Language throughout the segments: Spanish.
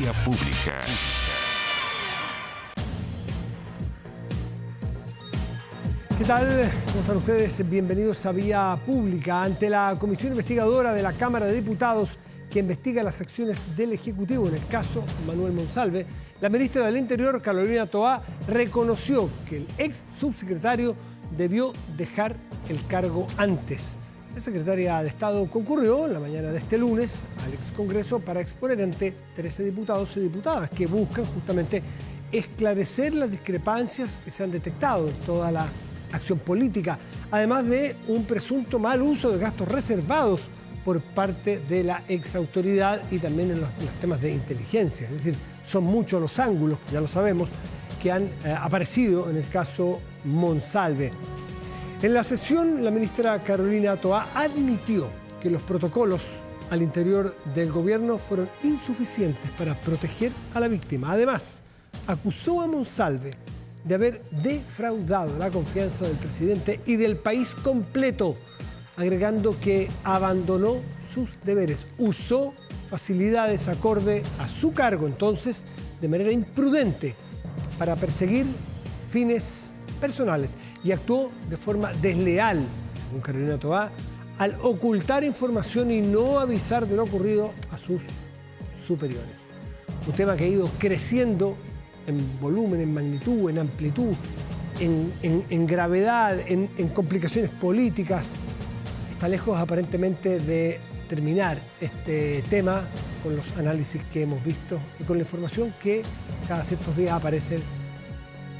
Vía Pública. ¿Qué tal? ¿Cómo están ustedes? Bienvenidos a Vía Pública. Ante la comisión investigadora de la Cámara de Diputados que investiga las acciones del Ejecutivo en el caso Manuel Monsalve, la ministra del Interior, Carolina Toá, reconoció que el ex subsecretario debió dejar el cargo antes. La secretaria de Estado concurrió en la mañana de este lunes al ex Congreso para exponer ante 13 diputados y diputadas que buscan justamente esclarecer las discrepancias que se han detectado en toda la acción política, además de un presunto mal uso de gastos reservados por parte de la exautoridad y también en los temas de inteligencia. Es decir, son muchos los ángulos, ya lo sabemos, que han aparecido en el caso Monsalve. En la sesión, la ministra Carolina Toá admitió que los protocolos al interior del gobierno fueron insuficientes para proteger a la víctima. Además, acusó a Monsalve de haber defraudado la confianza del presidente y del país completo, agregando que abandonó sus deberes, usó facilidades acorde a su cargo entonces de manera imprudente para perseguir fines personales y actuó de forma desleal, según Carolina Toá, al ocultar información y no avisar de lo ocurrido a sus superiores. Un tema que ha ido creciendo en volumen, en magnitud, en amplitud, en gravedad, en complicaciones políticas. Está lejos aparentemente de terminar este tema con los análisis que hemos visto y con la información que cada ciertos días aparece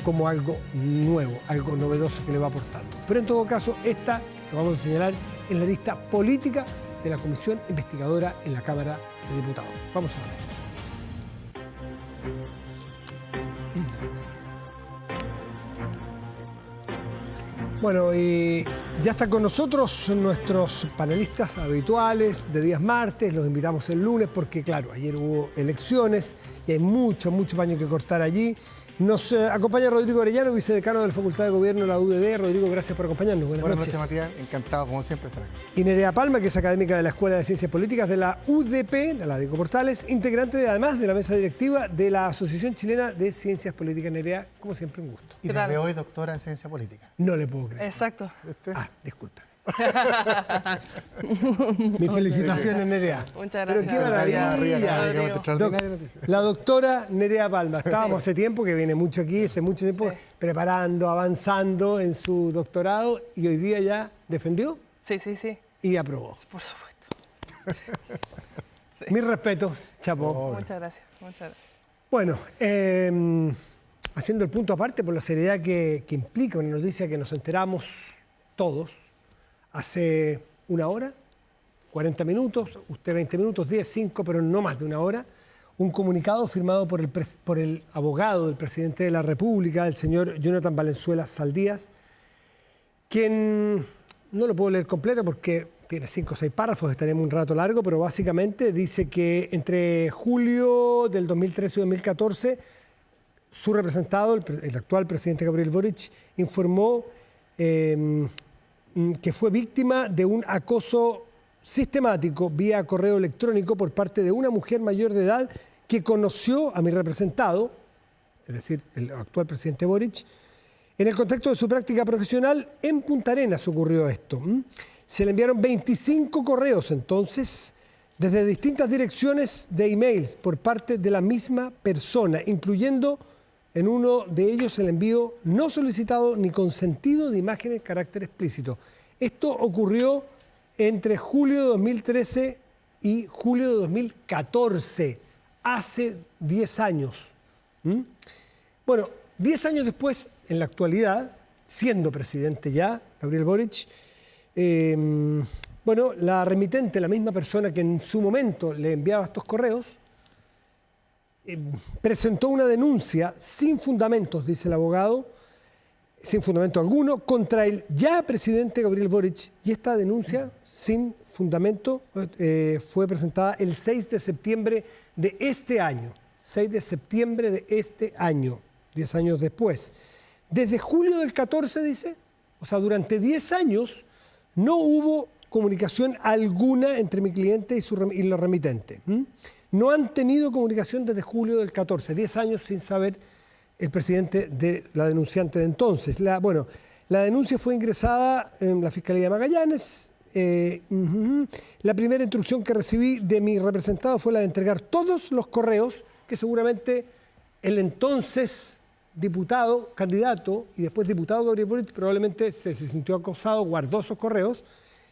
como algo nuevo, algo novedoso que le va aportando. Pero en todo caso, esta que vamos a señalar en la lista política de la Comisión Investigadora en la Cámara de Diputados. Vamos a ver. Bueno, y ya están con nosotros nuestros panelistas habituales de días martes. Los invitamos el lunes porque, claro, ayer hubo elecciones y hay mucho paño que cortar allí. Nos acompaña Rodrigo Orellano, vicedecano de la Facultad de Gobierno de la UDD. Rodrigo, gracias por acompañarnos. Buenas noches, Matías. Encantado, como siempre, estar aquí. Y Nerea Palma, que es académica de la Escuela de Ciencias Políticas de la UDP, de la Diego Portales, integrante además de la mesa directiva de la Asociación Chilena de Ciencias Políticas. Nerea, como siempre, un gusto. Y desde hoy, doctora en Ciencia Política. No le puedo creer. Exacto. Disculpe. Mis felicitaciones, Nerea. Muchas gracias. Pero qué maravilla. La doctora Nerea Palma. Estábamos hace tiempo, que viene mucho aquí, hace mucho tiempo, preparando, avanzando en su doctorado y hoy día ya defendió. Sí. Y aprobó. Por supuesto. Sí. Mis respetos, chapo. Muchas gracias. Bueno, haciendo el punto aparte por la seriedad que implica una noticia que nos enteramos todos hace una hora, 40 minutos, usted 20 minutos, 10, 5, pero no más de una hora, un comunicado firmado por el abogado del presidente de la República, el señor Jonathan Valenzuela Saldías, quien no lo puedo leer completo porque tiene 5 o 6 párrafos, estaremos un rato largo, pero básicamente dice que entre julio del 2013 y 2014, su representado, el actual presidente Gabriel Boric, informó que fue víctima de un acoso sistemático vía correo electrónico por parte de una mujer mayor de edad que conoció a mi representado, es decir, el actual presidente Boric. En el contexto de su práctica profesional, en Punta Arenas ocurrió esto. Se le enviaron 25 correos entonces, desde distintas direcciones de emails por parte de la misma persona, incluyendo en uno de ellos el envío no solicitado ni consentido de imágenes de carácter explícito. Esto ocurrió entre julio de 2013 y julio de 2014, hace 10 años. Bueno, 10 años después, en la actualidad, siendo presidente ya, Gabriel Boric, la remitente, la misma persona que en su momento le enviaba estos correos, presentó una denuncia sin fundamentos, dice el abogado, sin fundamento alguno, contra el ya presidente Gabriel Boric. Y esta denuncia, sin fundamento, fue presentada el 6 de septiembre de este año. 6 de septiembre de este año, 10 años después. Desde julio del 14, dice, o sea, durante 10 años no hubo comunicación alguna entre mi cliente y la remitente. no han tenido comunicación desde julio del 14, 10 años sin saber el presidente de la denunciante de entonces. La denuncia fue ingresada en la Fiscalía de Magallanes. La primera instrucción que recibí de mi representado fue la de entregar todos los correos que seguramente el entonces diputado, candidato y después diputado Gabriel Boric probablemente se sintió acosado, guardó esos correos.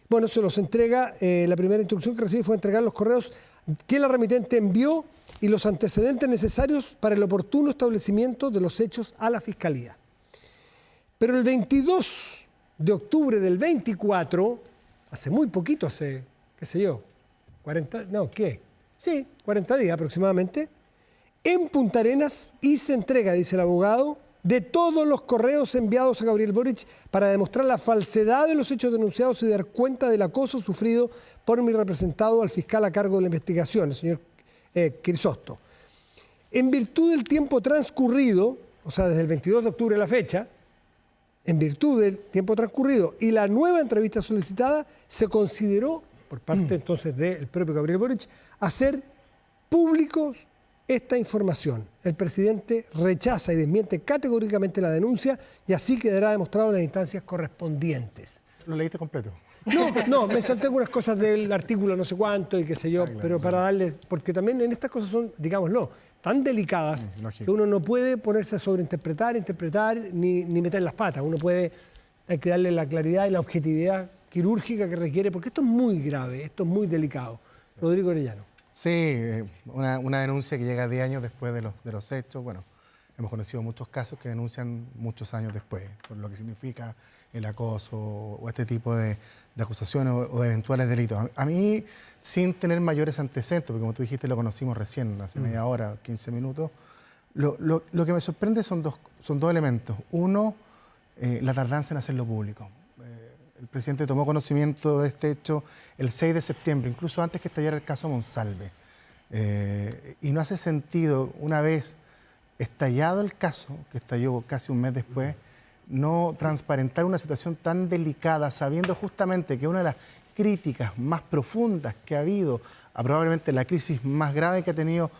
Bueno, se los entrega, la primera instrucción que recibí fue entregar los correos que la remitente envió y los antecedentes necesarios para el oportuno establecimiento de los hechos a la Fiscalía. Pero el 22 de octubre del 24, hace muy poquito, hace, qué sé yo, 40 días aproximadamente, en Punta Arenas hice entrega, dice el abogado, de todos los correos enviados a Gabriel Boric para demostrar la falsedad de los hechos denunciados y dar cuenta del acoso sufrido por mi representado al fiscal a cargo de la investigación, el señor Crisosto. En virtud del tiempo transcurrido, o sea, desde el 22 de octubre a la fecha, en virtud del tiempo transcurrido y la nueva entrevista solicitada, se consideró, por parte entonces del propio Gabriel Boric, hacer públicos esta información. El presidente rechaza y desmiente categóricamente la denuncia y así quedará demostrado en las instancias correspondientes. ¿Lo leíste completo? No, me salté algunas cosas del artículo no sé cuánto y qué sé yo, claro, pero para darles, porque también en estas cosas son, digámoslo, tan delicadas que uno no puede ponerse a sobreinterpretar, ni meter las patas. Hay que darle la claridad y la objetividad quirúrgica que requiere, porque esto es muy grave, esto es muy delicado. Sí. Rodrigo Orellano. Sí, una denuncia que llega 10 años después de los hechos. Bueno, hemos conocido muchos casos que denuncian muchos años después, por lo que significa el acoso o este tipo de acusaciones o de eventuales delitos. A mí, sin tener mayores antecedentes, porque como tú dijiste, lo conocimos recién, hace media hora, 15 minutos, lo que me sorprende son dos elementos. Uno, la tardanza en hacerlo público. El presidente tomó conocimiento de este hecho el 6 de septiembre, incluso antes que estallara el caso Monsalve. Y no hace sentido, una vez estallado el caso, que estalló casi un mes después, no transparentar una situación tan delicada, sabiendo justamente que una de las críticas más profundas que ha habido a probablemente la crisis más grave que ha tenido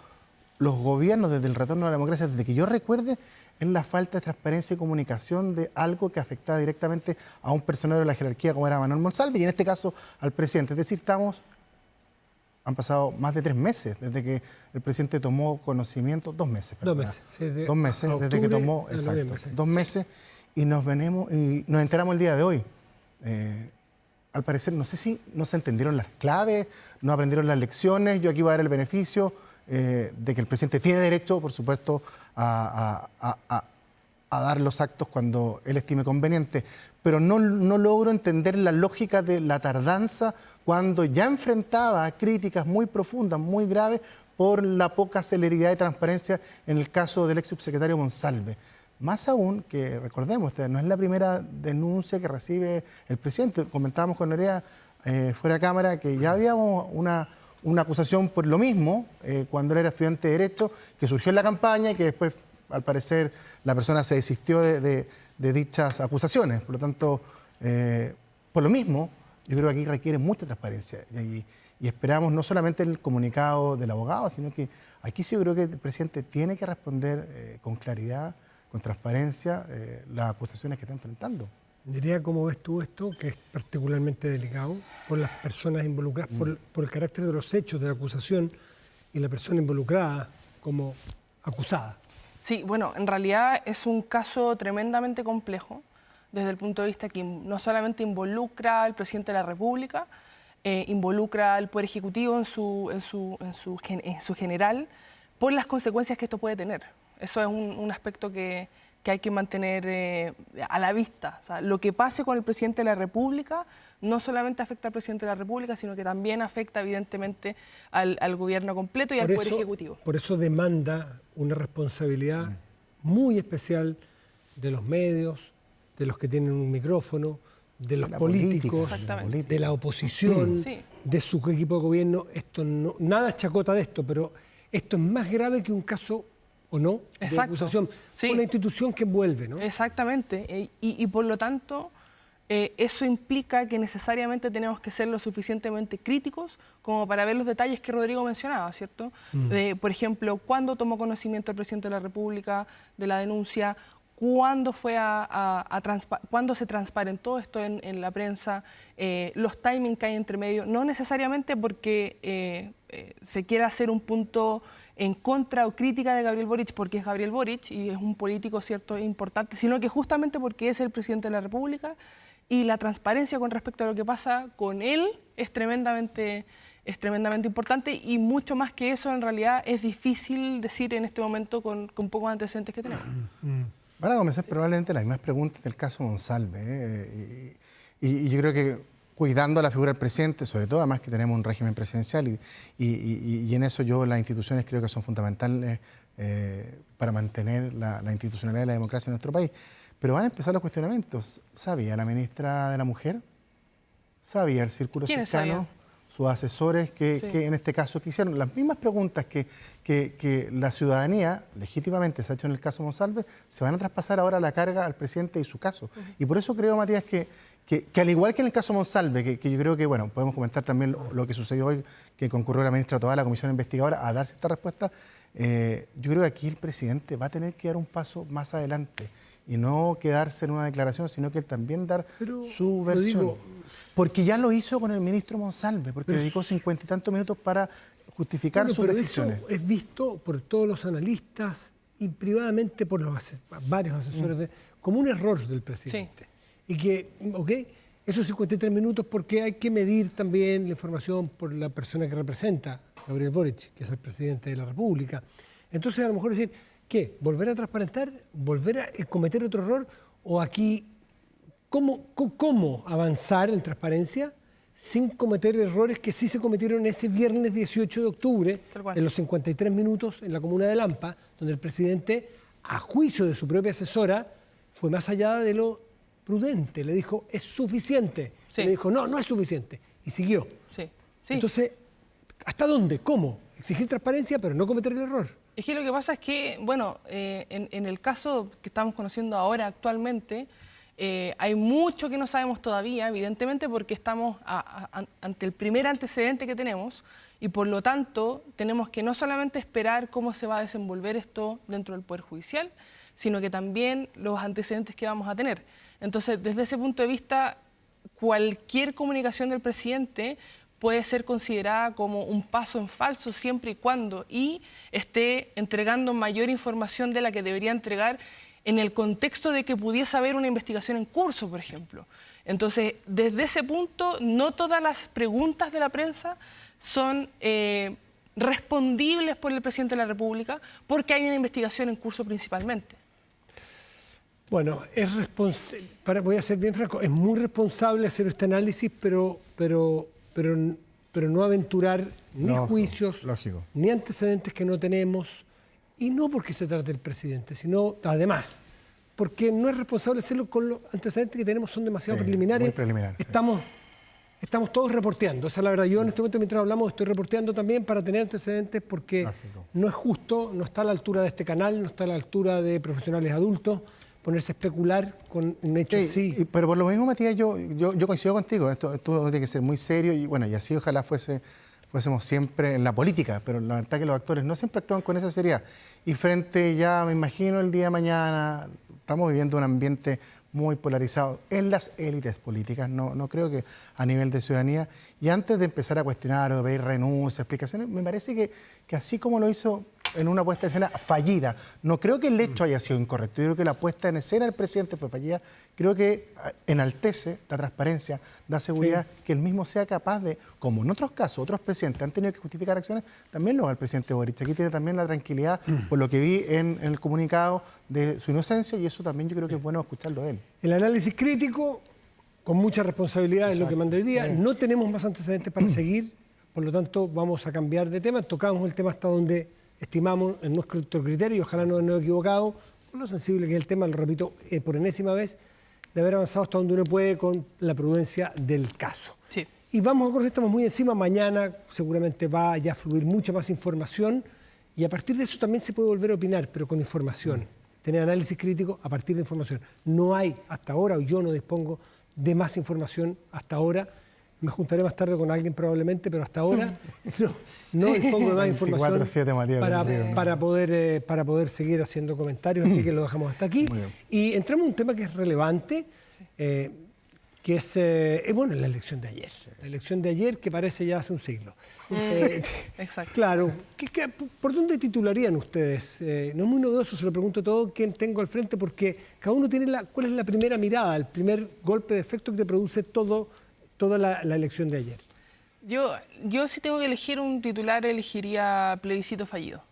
los gobiernos desde el retorno a la democracia, desde que yo recuerde, es la falta de transparencia y comunicación de algo que afectaba directamente a un personero de la jerarquía como era Manuel Monsalve y en este caso al presidente. Es decir, han pasado más de 3 meses desde que el presidente tomó conocimiento, 2 meses. Perdón, 2 meses. Sí, 2 meses desde que tomó, exacto, 2 meses y nos enteramos el día de hoy. Al parecer, no sé si no se entendieron las claves, no aprendieron las lecciones. Yo aquí voy a dar el beneficio de que el presidente tiene derecho, por supuesto, a dar los actos cuando él estime conveniente, pero no logro entender la lógica de la tardanza cuando ya enfrentaba críticas muy profundas, muy graves, por la poca celeridad y transparencia en el caso del ex subsecretario Monsalve. Más aún que, recordemos, no es la primera denuncia que recibe el presidente. Comentábamos con Nerea fuera de cámara que ya habíamos una acusación por lo mismo cuando él era estudiante de Derecho, que surgió en la campaña y que después, al parecer, la persona se desistió de dichas acusaciones. Por lo tanto, por lo mismo, yo creo que aquí requiere mucha transparencia y esperamos no solamente el comunicado del abogado, sino que aquí sí yo creo que el presidente tiene que responder con claridad, con transparencia, las acusaciones que está enfrentando. Diría, ¿cómo ves tú esto, que es particularmente delicado por las personas involucradas, por el carácter de los hechos de la acusación y la persona involucrada como acusada? Sí, bueno, en realidad es un caso tremendamente complejo desde el punto de vista que no solamente involucra al presidente de la República, involucra al Poder Ejecutivo en su general, por las consecuencias que esto puede tener. Eso es un aspecto que hay que mantener a la vista. O sea, lo que pase con el presidente de la República no solamente afecta al presidente de la República, sino que también afecta evidentemente al gobierno completo y al Poder Ejecutivo. Por eso demanda una responsabilidad muy especial de los medios, de los que tienen un micrófono, de los políticos, de la oposición, de su equipo de gobierno. Nada es chacota de esto, pero esto es más grave que un caso o no de acusación. Una institución que envuelve, ¿no? Exactamente. Y por lo tanto, eso implica que necesariamente tenemos que ser lo suficientemente críticos como para ver los detalles que Rodrigo mencionaba, ¿cierto? Por ejemplo, cuándo tomó conocimiento el presidente de la República de la denuncia, cuándo cuándo se transparentó esto en la prensa, los timings que hay entre medio, no necesariamente porque se quiera hacer un punto en contra o crítica de Gabriel Boric porque es Gabriel Boric y es un político, ¿cierto?, importante, sino que justamente porque es el presidente de la República. Y la transparencia con respecto a lo que pasa con él es tremendamente importante, y mucho más que eso en realidad es difícil decir en este momento con pocos antecedentes que tenemos. Van a comenzar probablemente las mismas preguntas del caso Monsalve, y yo creo que cuidando la figura del presidente, sobre todo además que tenemos un régimen presidencial y en eso las instituciones creo que son fundamentales para mantener la institucionalidad y la democracia en nuestro país. Pero van a empezar los cuestionamientos. ¿Sabía la ministra de la Mujer? ¿Sabía el círculo cercano? Sus asesores que en este caso que hicieron las mismas preguntas que la ciudadanía legítimamente se ha hecho en el caso Monsalve, se van a traspasar ahora la carga al presidente y su caso. Y por eso creo, Matías, que al igual que en el caso Monsalve, que yo creo que, bueno, podemos comentar también lo que sucedió hoy, que concurrió la ministra toda la comisión investigadora a darse esta respuesta, yo creo que aquí el presidente va a tener que dar un paso más adelante y no quedarse en una declaración, sino que él también dar su versión. Porque ya lo hizo con el ministro Monsalve, porque dedicó 50 y tantos minutos para justificar sus decisiones. Eso es visto por todos los analistas y privadamente por varios asesores como un error del presidente. Sí. Y que, esos 53 minutos, porque hay que medir también la información por la persona que representa, Gabriel Boric, que es el presidente de la República. Entonces, a lo mejor decir, ¿qué? ¿Volver a transparentar? ¿Volver a cometer otro error? ¿O aquí cómo avanzar en transparencia sin cometer errores que sí se cometieron ese viernes 18 de octubre, en los 53 minutos en la comuna de Lampa, donde el presidente, a juicio de su propia asesora, fue más allá de lo prudente. Le dijo, es suficiente. Sí. Le dijo, no es suficiente. Y siguió. Sí. Sí. Entonces, ¿hasta dónde? ¿Cómo? Exigir transparencia, pero no cometer el error. Es que lo que pasa es que, bueno, en el caso que estamos conociendo ahora actualmente, hay mucho que no sabemos todavía, evidentemente, porque estamos ante el primer antecedente que tenemos y por lo tanto tenemos que no solamente esperar cómo se va a desenvolver esto dentro del Poder Judicial, sino que también los antecedentes que vamos a tener. Entonces, desde ese punto de vista, cualquier comunicación del presidente puede ser considerada como un paso en falso siempre y cuando esté entregando mayor información de la que debería entregar en el contexto de que pudiese haber una investigación en curso, por ejemplo. Entonces, desde ese punto, no todas las preguntas de la prensa son respondibles por el presidente de la República porque hay una investigación en curso principalmente. Bueno, voy a ser bien franco, es muy responsable hacer este análisis, pero no aventurar ni juicios, ni antecedentes que no tenemos, y no porque se trate del presidente, sino además, porque no es responsable hacerlo con los antecedentes que tenemos, son demasiado preliminares. Muy preliminares. Estamos todos reporteando, esa es la verdad. Yo en este momento, mientras hablamos, estoy reporteando también para tener antecedentes, porque no es justo, no está a la altura de este canal, no está a la altura de profesionales adultos, ponerse a especular con un hecho así. Pero por lo mismo, Matías, yo coincido contigo. Esto tiene que ser muy serio y bueno, y así ojalá fuésemos siempre en la política, pero la verdad que los actores no siempre actúan con esa seriedad. Y frente ya, me imagino, el día de mañana, estamos viviendo un ambiente muy polarizado en las élites políticas, no creo que a nivel de ciudadanía. Y antes de empezar a cuestionar o de pedir renuncias, explicaciones, me parece que así como lo hizo en una puesta en escena fallida, no creo que el hecho haya sido incorrecto, yo creo que la puesta en escena del presidente fue fallida, creo que enaltece la transparencia, da seguridad que él mismo sea capaz de, como en otros casos, otros presidentes han tenido que justificar acciones, también lo haga el presidente Boric. Aquí tiene también la tranquilidad, por lo que vi en el comunicado, de su inocencia, y eso también yo creo que es bueno escucharlo de él. El análisis crítico, con mucha responsabilidad, es lo que manda hoy día. No tenemos más antecedentes para seguir, por lo tanto vamos a cambiar de tema. Tocamos el tema hasta donde estimamos en nuestro criterio, y ojalá no nos equivocado, por lo sensible que es el tema, lo repito por enésima vez, de haber avanzado hasta donde uno puede con la prudencia del caso. Sí. Y vamos a conocer, estamos muy encima, mañana seguramente va a ya fluir mucha más información y a partir de eso también se puede volver a opinar, pero con información. Tener análisis crítico a partir de información. No hay, hasta ahora, o yo no dispongo de más información hasta ahora. Me juntaré más tarde con alguien probablemente, pero hasta ahora no dispongo de más información 24/7, Matías, para poder seguir haciendo comentarios, así que lo dejamos hasta aquí. Y entramos a un tema que es relevante, que es bueno, la elección de ayer. La elección de ayer que parece ya hace un siglo. Exacto. Claro. ¿Por dónde titularían ustedes? No es muy novedoso, se lo pregunto todo quién tengo al frente, porque cada uno tiene cuál es la primera mirada, el primer golpe de efecto que te produce toda la elección de ayer. Yo si tengo que elegir un titular, elegiría plebiscito fallido.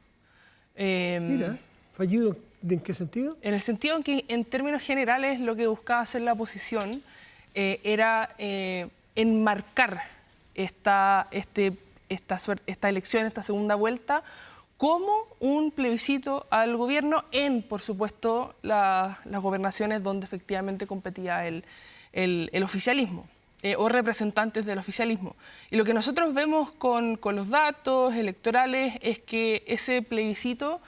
Mira, ¿fallido en qué sentido? En el sentido en que, en términos generales, lo que buscaba hacer la oposición era enmarcar esta elección, esta segunda vuelta, como un plebiscito al gobierno en, por supuesto, las gobernaciones donde efectivamente competía el oficialismo. O representantes del oficialismo. Y lo que nosotros vemos con los datos electorales es que ese plebiscito,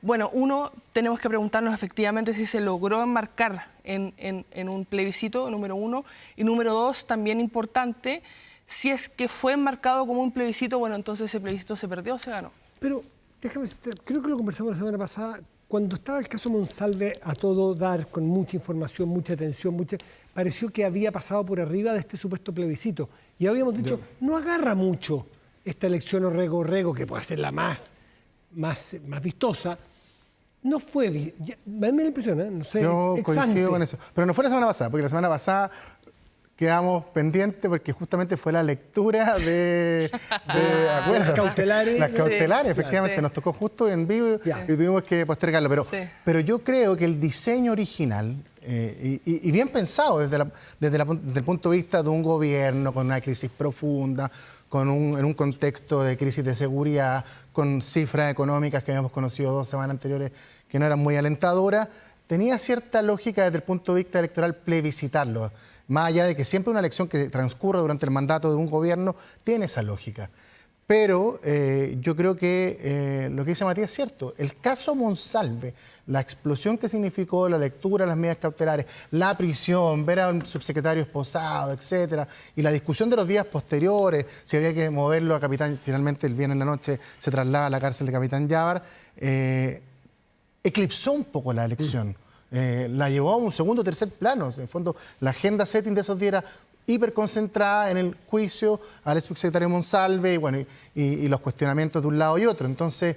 bueno, uno, tenemos que preguntarnos efectivamente si se logró enmarcar en un plebiscito, número uno, y número dos, también importante, si es que fue enmarcado como un plebiscito, bueno, entonces ese plebiscito se perdió o se ganó. Pero, déjame decirte, creo que lo conversamos la semana pasada. Cuando estaba el caso Monsalve a todo dar, con mucha información, mucha atención, pareció que había pasado por arriba de este supuesto plebiscito. Y habíamos dicho, no agarra mucho esta elección Orrego-Orrego, que puede ser la más vistosa. No fue bien. Me da la impresión, no sé. Yo coincido con eso. Pero no fue la semana pasada, porque la semana pasada quedamos pendientes porque justamente fue la lectura de las cautelares. Las cautelares, efectivamente, nos tocó justo en vivo y tuvimos que postergarlo. Pero yo creo que el diseño original, y bien pensado desde el punto de vista de un gobierno con una crisis profunda, en un contexto de crisis de seguridad, con cifras económicas que habíamos conocido 2 semanas anteriores que no eran muy alentadoras, tenía cierta lógica desde el punto de vista electoral plebiscitarlo. Más allá de que siempre una elección que transcurre durante el mandato de un gobierno tiene esa lógica. Pero yo creo que lo que dice Matías es cierto. El caso Monsalve, la explosión que significó la lectura de las medidas cautelares, la prisión, ver a un subsecretario esposado, etcétera, y la discusión de los días posteriores, si había que moverlo a Capitán, finalmente el viernes en la noche se traslada a la cárcel de Capitán Llávar, eclipsó un poco la elección. La llevó a un segundo o tercer plano. En el fondo, la agenda setting de esos días era hiperconcentrada en el juicio al subsecretario Monsalve y, bueno, y los cuestionamientos de un lado y otro. Entonces,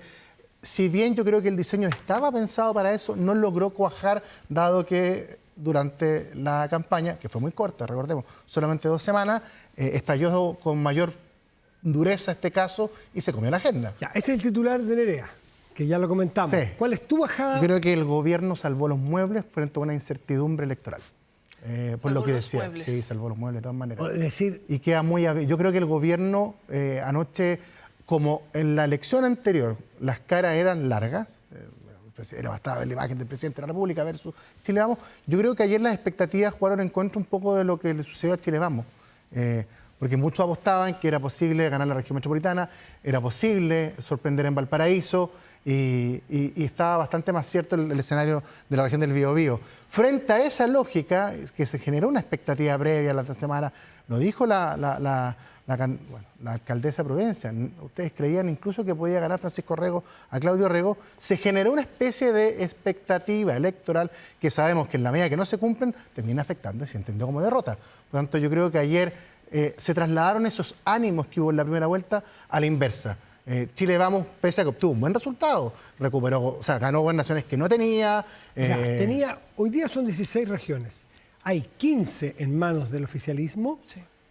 si bien yo creo que el diseño estaba pensado para eso, no logró cuajar, dado que durante la campaña, que fue muy corta, recordemos, solamente 2 semanas, estalló con mayor dureza este caso y se comió la agenda. Ya, ese es el titular de Nerea, que ya lo comentamos. Sí. ¿Cuál es tu bajada? Yo creo que el gobierno salvó los muebles frente a una incertidumbre electoral. Por lo que decía. Muebles. Sí, salvó los muebles de todas maneras. Es decir, y queda muy... Yo creo que el gobierno anoche, como en la elección anterior, las caras eran largas, bastaba ver la imagen del presidente de la República versus Chile Vamos, yo creo que ayer las expectativas jugaron en contra un poco de lo que le sucedió a Chile Vamos. Porque muchos apostaban que era posible ganar la región metropolitana, era posible sorprender en Valparaíso y estaba bastante más cierto el escenario de la región del Biobío. Frente a esa lógica, que se generó una expectativa previa la semana, lo dijo la alcaldesa de Providencia, ustedes creían incluso que podía ganar Francisco Orrego a Claudio Orrego, se generó una especie de expectativa electoral que sabemos que en la medida que no se cumplen termina afectando y se entendió como derrota. Por lo tanto, yo creo que ayer se trasladaron esos ánimos que hubo en la primera vuelta a la inversa. Chile Vamos, pese a que obtuvo un buen resultado, recuperó, o sea, ganó gobernaciones que no tenía. Hoy día son 16 regiones. Hay 15 en manos del oficialismo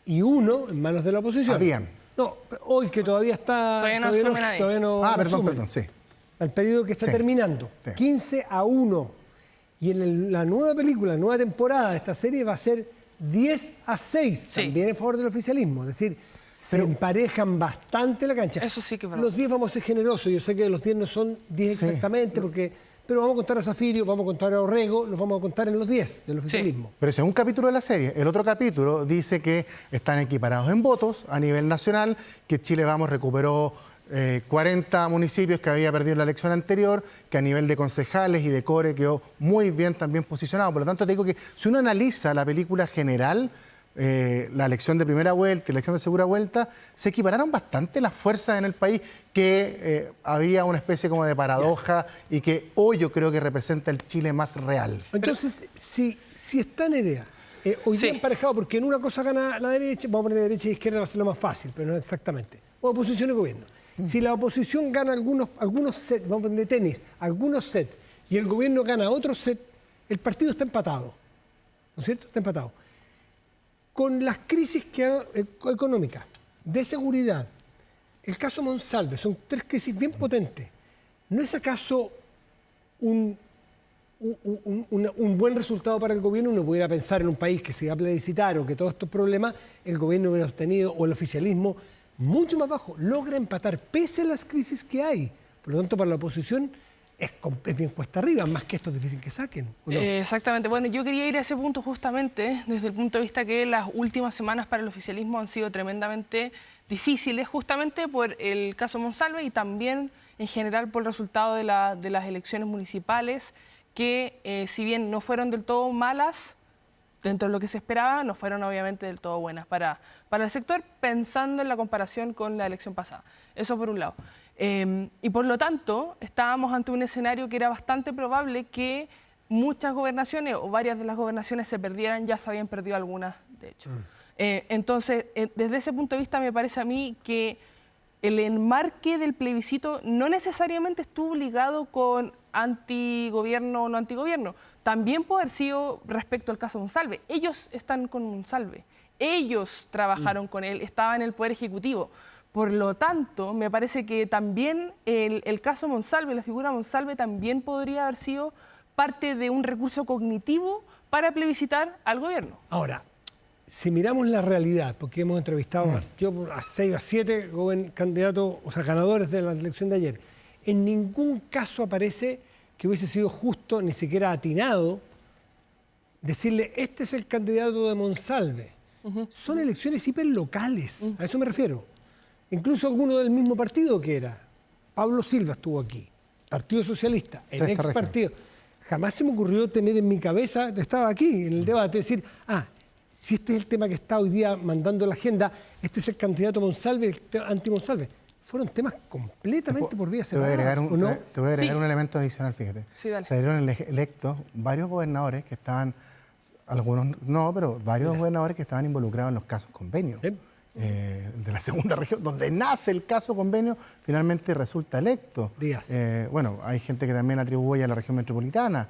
y 1 en manos de la oposición. Habían. No, hoy que todavía está... Todavía no perdón, sí. El periodo que está terminando. Sí. 15-1. Y en la nueva película, la nueva temporada de esta serie va a ser 10-6, también en favor del oficialismo. Es decir, se emparejan bastante la cancha. Eso sí que es verdad. Los 10 vamos a ser generosos. Yo sé que los 10 no son 10 exactamente, pero vamos a contar a Zafirio, vamos a contar a Orrego, los vamos a contar en los 10 del oficialismo. Pero ese es un capítulo de la serie. El otro capítulo dice que están equiparados en votos a nivel nacional, que Chile Vamos recuperó 40 municipios que había perdido la elección anterior, que a nivel de concejales y de core quedó muy bien también posicionado. Por lo tanto, te digo que si uno analiza la película general, la elección de primera vuelta y la elección de segunda vuelta, se equipararon bastante las fuerzas en el país, que había una especie como de paradoja y que hoy yo creo que representa el Chile más real. Entonces, si está Nerea, hoy día emparejado, porque en una cosa gana la derecha, vamos a poner derecha e izquierda, va a ser lo más fácil, pero no exactamente. Oposición y gobierno. Si la oposición gana algunos sets, vamos a poner de tenis, algunos sets, y el gobierno gana otro set, el partido está empatado. ¿No es cierto? Está empatado. Con las crisis económicas, de seguridad, el caso Monsalve, son 3 crisis bien potentes. ¿No es acaso un buen resultado para el gobierno? Uno pudiera pensar en un país que se iba a plebiscitar o que todos estos problemas, el gobierno hubiera obtenido, o el oficialismo, mucho más bajo, logra empatar pese a las crisis que hay. Por lo tanto, para la oposición es bien cuesta arriba, más que esto es difícil que saquen, ¿o no? Exactamente. Bueno, yo quería ir a ese punto justamente desde el punto de vista que las últimas semanas para el oficialismo han sido tremendamente difíciles, justamente por el caso Monsalve y también en general por el resultado de las elecciones municipales, que si bien no fueron del todo malas, dentro de lo que se esperaba, no fueron obviamente del todo buenas para el sector, pensando en la comparación con la elección pasada. Eso por un lado. Y por lo tanto, estábamos ante un escenario que era bastante probable que muchas gobernaciones o varias de las gobernaciones se perdieran, ya se habían perdido algunas, de hecho. Entonces, desde ese punto de vista, me parece a mí que el enmarque del plebiscito no necesariamente estuvo ligado con antigobierno o no antigobierno. También puede haber sido respecto al caso Monsalve. Ellos están con Monsalve. Ellos trabajaron con él, estaban en el Poder Ejecutivo. Por lo tanto, me parece que también el caso Monsalve, la figura Monsalve, también podría haber sido parte de un recurso cognitivo para plebiscitar al gobierno. Ahora, si miramos la realidad, porque hemos entrevistado a 6 a 7 candidatos, o sea, ganadores de la elección de ayer, en ningún caso aparece que hubiese sido justo, ni siquiera atinado, decirle, este es el candidato de Monsalve. Son elecciones hiperlocales, a eso me refiero. Incluso alguno del mismo partido que era. Pablo Silva estuvo aquí, Partido Socialista, el ex partido. Jamás se me ocurrió tener en mi cabeza, estaba aquí en el debate, decir, si este es el tema que está hoy día mandando la agenda, este es el candidato Monsalve, anti-Monsalve. Fueron temas completamente por vías separadas. Te voy a agregar un elemento adicional, fíjate. Sí, dale. Se dieron electos varios gobernadores que estaban, algunos no, pero varios gobernadores que estaban involucrados en los casos convenios. De la segunda región, donde nace el caso convenio, finalmente resulta electo. Bueno, hay gente que también atribuye a la región metropolitana.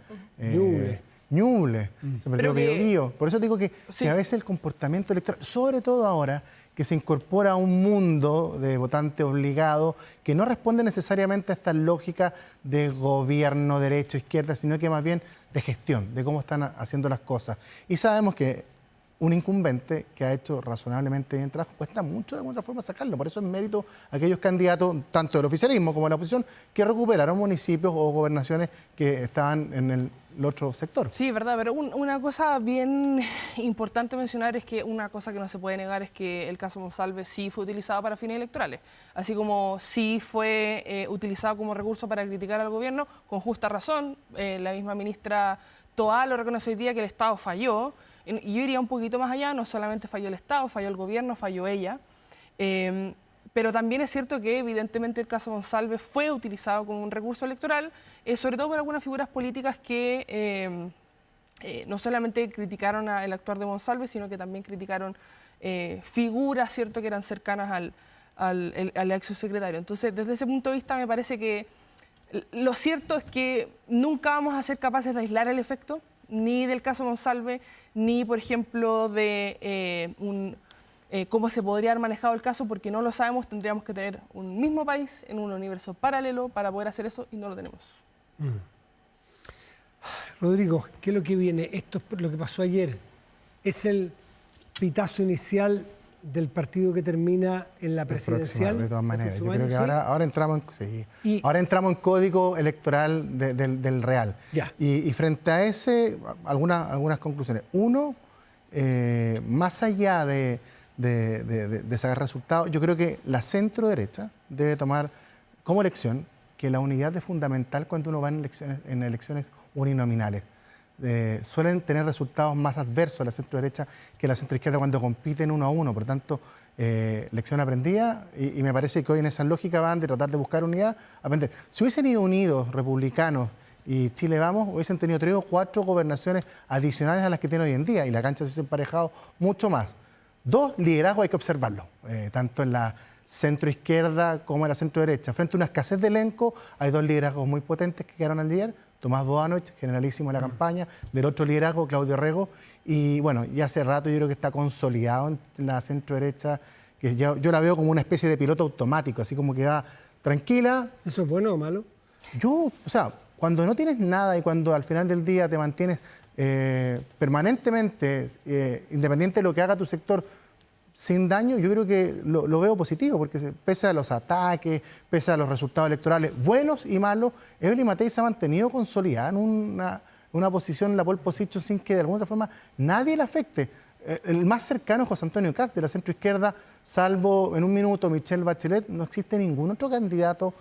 Ñuble, se perdió Biobío. Por eso digo que a veces el comportamiento electoral, sobre todo ahora, que se incorpora a un mundo de votantes obligados que no responde necesariamente a esta lógica de gobierno, derecho, izquierda, sino que más bien de gestión, de cómo están haciendo las cosas. Y sabemos que un incumbente que ha hecho razonablemente bien el trabajo, cuesta mucho de alguna forma sacarlo. Por eso es mérito a aquellos candidatos, tanto del oficialismo como de la oposición, que recuperaron municipios o gobernaciones que estaban en el otro sector. Sí, verdad, pero una cosa bien importante mencionar es que una cosa que no se puede negar es que el caso Monsalve sí fue utilizado para fines electorales, así como sí fue utilizado como recurso para criticar al gobierno, con justa razón. La misma ministra Toá lo reconoce hoy día que el Estado falló. Y yo iría un poquito más allá, no solamente falló el Estado, falló el gobierno, falló ella, pero también es cierto que evidentemente el caso Monsalve fue utilizado como un recurso electoral, sobre todo por algunas figuras políticas que no solamente criticaron el actuar de Monsalve, sino que también criticaron figuras, ¿cierto?, que eran cercanas al ex subsecretario. Entonces, desde ese punto de vista me parece que lo cierto es que nunca vamos a ser capaces de aislar el efecto, ni del caso Monsalve, ni, por ejemplo, de cómo se podría haber manejado el caso, porque no lo sabemos. Tendríamos que tener un mismo país en un universo paralelo para poder hacer eso, y no lo tenemos. Rodrigo, ¿qué es lo que viene? Esto es lo que pasó ayer. ¿Es el pitazo inicial del partido que termina en la presidencial? De todas maneras. Yo creo que ahora entramos en código electoral del real. Y frente a ese, algunas conclusiones. Uno, más allá de de sacar resultados. Yo creo que la centro derecha debe tomar como lección que la unidad es fundamental cuando uno va en elecciones uninominales. Suelen tener resultados más adversos la centro derecha que la centro izquierda cuando compiten 1 a 1. Por tanto, lección aprendida, y me parece que hoy en esa lógica van de tratar de buscar unidad, aprender. Si hubiesen ido unidos republicanos y Chile Vamos, hubiesen tenido 3 o 4 gobernaciones adicionales a las que tiene hoy en día, y la cancha se hubiese emparejado mucho más. 2, liderazgo hay que observarlo, tanto en la centro izquierda como en la centro derecha. Frente a una escasez de elenco, hay 2 liderazgos muy potentes que quedaron al líder. Tomás Boanovich, generalísimo en la campaña, del otro liderazgo, Claudio Rego, y bueno, ya hace rato yo creo que está consolidado en la centro derecha, que yo la veo como una especie de piloto automático, así como que va tranquila. ¿Eso es bueno o malo? O sea, cuando no tienes nada y cuando al final del día te mantienes permanentemente, independiente de lo que haga tu sector, sin daño, yo creo que lo veo positivo, porque pese a los ataques, pese a los resultados electorales buenos y malos, Evelyn Matei se ha mantenido consolidada en una posición en la pole position sin que de alguna otra forma nadie la afecte. El más cercano es José Antonio Kast, de la centroizquierda, salvo en un minuto Michelle Bachelet, no existe ningún otro candidato,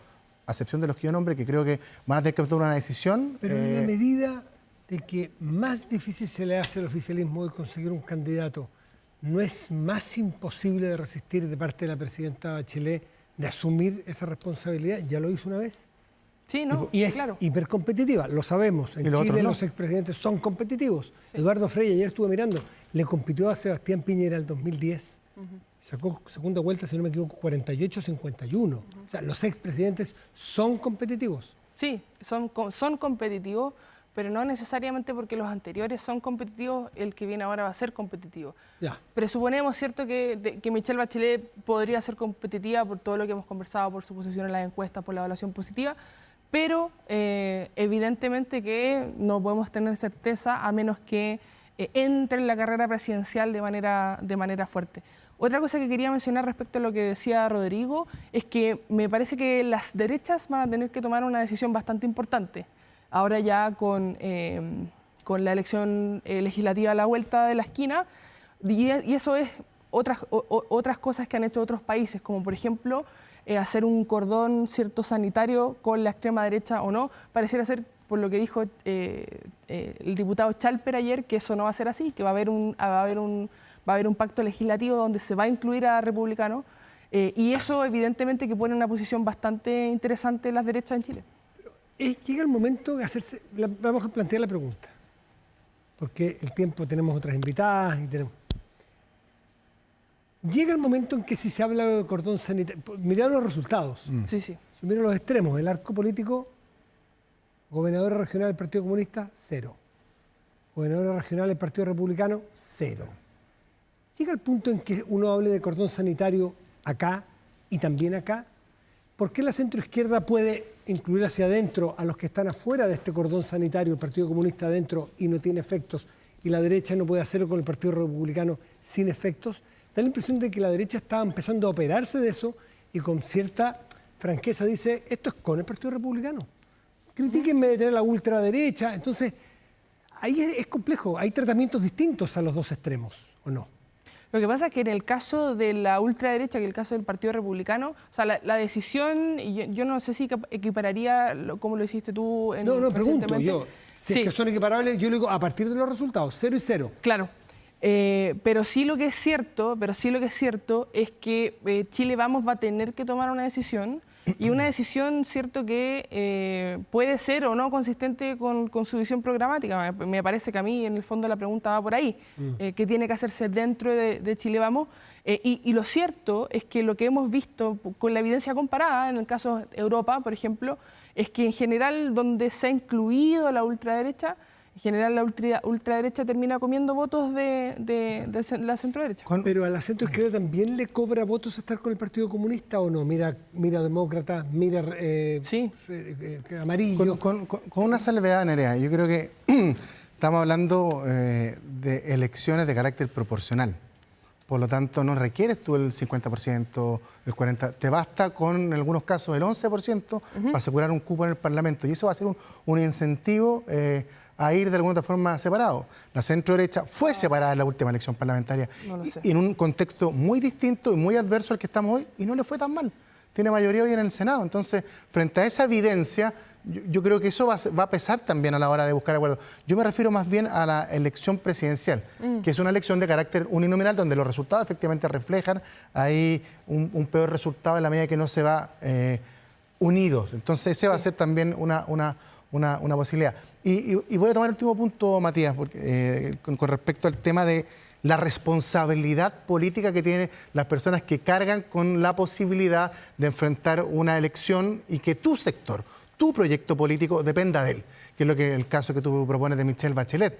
a excepción de los que yo nombre, que creo que van a tener que tomar una decisión. Pero en la medida de que más difícil se le hace al oficialismo de conseguir un candidato, ¿no es más imposible de resistir de parte de la presidenta Bachelet de asumir esa responsabilidad? Ya lo hizo una vez. Sí, ¿no? Y es claro. hipercompetitiva, lo sabemos. En Chile los expresidentes son competitivos. Sí. Eduardo Frei, ayer estuve mirando, le compitió a Sebastián Piñera el 2010. Sacó segunda vuelta, si no me equivoco, 48-51. O sea, los expresidentes son competitivos. Sí, son competitivos, pero no necesariamente porque los anteriores son competitivos, el que viene ahora va a ser competitivo. Ya. Presuponemos, ¿cierto?, que Michelle Bachelet podría ser competitiva por todo lo que hemos conversado, por su posición en las encuestas, por la evaluación positiva, pero evidentemente que no podemos tener certeza a menos que entre en la carrera presidencial de manera fuerte. Otra cosa que quería mencionar respecto a lo que decía Rodrigo es que me parece que las derechas van a tener que tomar una decisión bastante importante. Ahora ya con la elección legislativa a la vuelta de la esquina, y eso es otras cosas que han hecho otros países, como por ejemplo hacer un cordón sanitario con la extrema derecha o no. Pareciera ser, por lo que dijo el diputado Chalper ayer, que eso no va a ser así, que va a haber un pacto legislativo donde se va a incluir a republicanos, y eso evidentemente que pone una posición bastante interesante en las derechas en Chile. Llega el momento de hacerse, vamos a plantear la pregunta, porque el tiempo, tenemos otras invitadas y tenemos... Llega el momento en que si se habla de cordón sanitario, mirad los resultados. Sí, sí. Si miro los extremos, el arco político, gobernadora regional del Partido Comunista, 0. Gobernadora regional del Partido Republicano, 0. Llega el punto en que uno hable de cordón sanitario acá y también acá. ¿Por qué la centroizquierda puede incluir hacia adentro a los que están afuera de este cordón sanitario, el Partido Comunista adentro, y no tiene efectos, y la derecha no puede hacerlo con el Partido Republicano sin efectos? Da la impresión de que la derecha está empezando a operarse de eso y con cierta franqueza dice, esto es con el Partido Republicano. Critíquenme de tener la ultraderecha. Entonces, ahí es complejo. Hay tratamientos distintos a los dos extremos, ¿o no? Lo que pasa es que en el caso de la ultraderecha, que el caso del Partido Republicano, o sea, la decisión, y yo no sé si equipararía, como lo hiciste tú No, pregunto yo. Si es que son equiparables, yo le digo a partir de los resultados, 0 y 0. Claro. Pero sí lo que es cierto es que Chile Vamos va a tener que tomar una decisión, y una decisión, cierto, que puede ser o no consistente con su visión programática. Me parece que a mí, en el fondo, la pregunta va por ahí, que tiene que hacerse dentro de Chile Vamos. Y lo cierto es que lo que hemos visto con la evidencia comparada, en el caso de Europa, por ejemplo, es que en general donde se ha incluido la ultraderecha, en general la ultraderecha termina comiendo votos de la centroderecha. Pero a la centroizquierda también le cobra votos estar con el Partido Comunista, ¿o no? Mira demócrata, mira sí. amarillo. Con una salvedad, Nerea. Yo creo que estamos hablando de elecciones de carácter proporcional. Por lo tanto, no requieres tú el 50%, el 40%. Te basta con, en algunos casos, el 11% para asegurar un cupo en el Parlamento. Y eso va a ser un incentivo a ir de alguna otra forma separados. La centro-derecha fue separada en la última elección parlamentaria No lo sé. y en un contexto muy distinto y muy adverso al que estamos hoy, y no le fue tan mal. Tiene mayoría hoy en el Senado. Entonces, frente a esa evidencia, yo creo que eso va a pesar también a la hora de buscar acuerdos. Yo me refiero más bien a la elección presidencial, que es una elección de carácter uninominal, donde los resultados efectivamente reflejan ahí un peor resultado en la medida que no se va unidos. Entonces, ese va a ser también una posibilidad. Y voy a tomar el último punto, Matías, porque, con respecto al tema de la responsabilidad política que tienen las personas que cargan con la posibilidad de enfrentar una elección y que tu sector, tu proyecto político dependa de él, que es el caso que tú propones de Michelle Bachelet.